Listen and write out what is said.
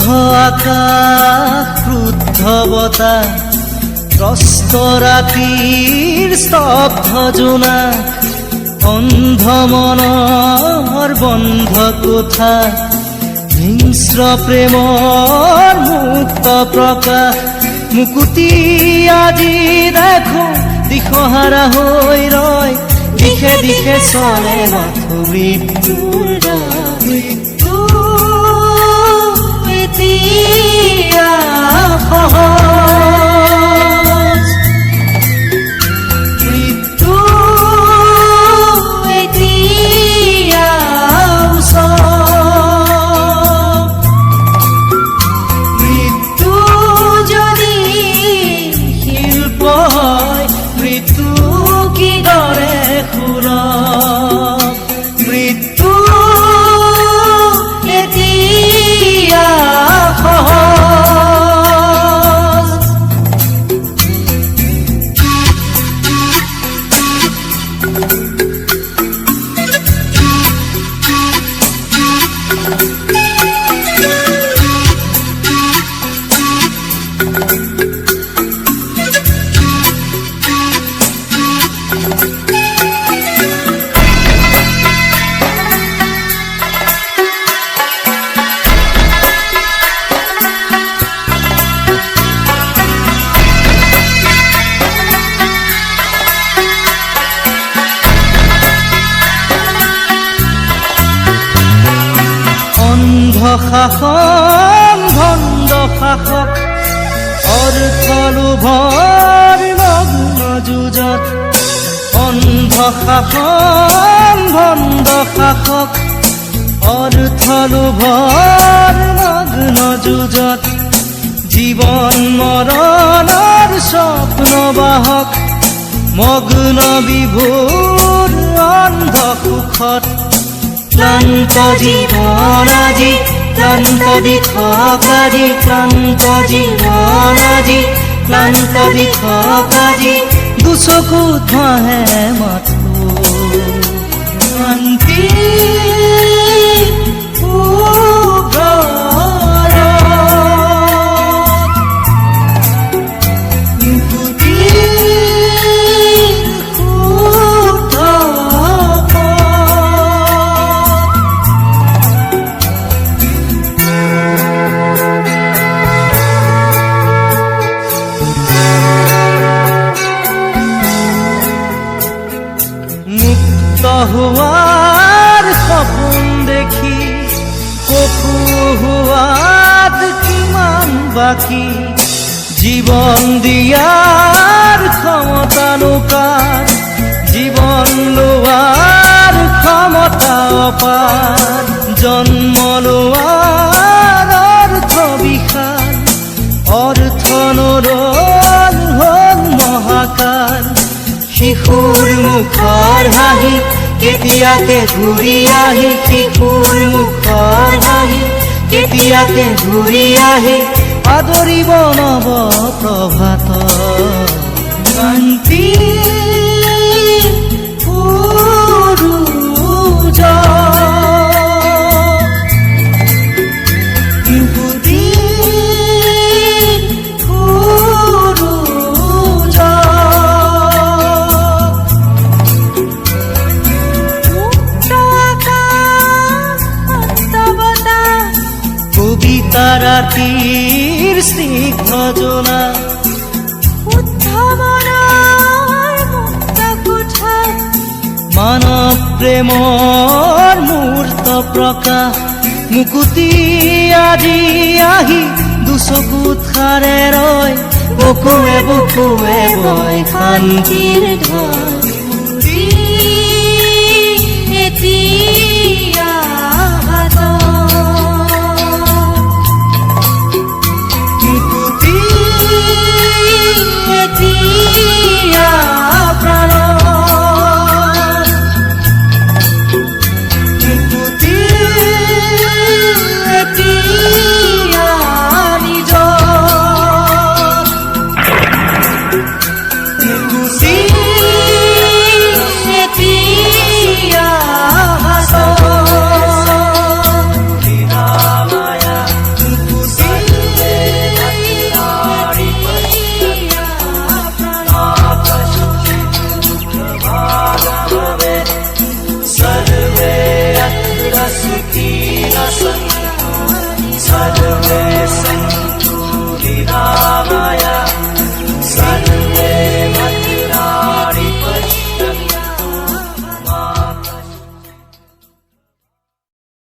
আকাশ ক্ৰুদ্ধ বতাহ ত্ৰস্ত ৰাতিৰ স্তব্ধ জোনাক অন্ধ মনৰ বন্ধ কোঠা হিংস্ৰ প্ৰেমৰ মুক্ত প্ৰকাশ মুকুতি আজি দেখো দিশহাৰা হৈ ৰয় দিশে দিশে চলে মাথো মৃত্যুৰ মৃত্যু এতিয়া সহজ মৃত্যু এতিয়া মৃত্যু যদি শিল্প হয় মৃত্যু কিদৰে সুলভ মৃত্যু এতিয়া সহজ শাসন ভণ্ড শাসক অৰ্থ লোভৰ মগ্ন যুঁজত অন্ধ শাসন ভণ্ড শাসক অৰ্থ লোভৰ মগ্ন যুঁজত জীৱন মৰণৰ স্বপ্নবাহক মগ্ন বিভোৰ অন্ধ সুখত ক্লান্ত জীৱন আজি ক্লান্ত দিশক আজি ক্লান্ত জীৱন আজি ক্লান্ত দিশক আজি দুচকুত ভাহে মাথো শান্তি হোৱাৰ সপোন দেখি পশু হোৱাত কিমান বাকী জীৱন দিয়াৰ ক্ষমতা নোকাৰ জীৱন লোৱাৰ ক্ষমতা অপাৰ জন্ম লোৱাৰ অৰ্থ বিশাল অৰ্থ নৰল হ'ল মহাকাল শিশুৰ মুখৰ হাঁহি কেতিয়াকে ঘূৰি আহি শিশুৰ মুখৰ হাঁহি কেতিয়াকে ঘূৰি আহি আদৰিব নৱ প্ৰভাত শান্তি ৰাতিৰ স্নিগ্ধ জোনা শুদ্ধ মনৰ মুক্ত কোঠা মানৱ প্ৰেমৰ মূৰ্ত প্ৰকাশ মুকুতি আজি আহি দুচকুত খাৰে ৰয় বুকুৱে বুকুৱে বয় শান্তিৰ ঢল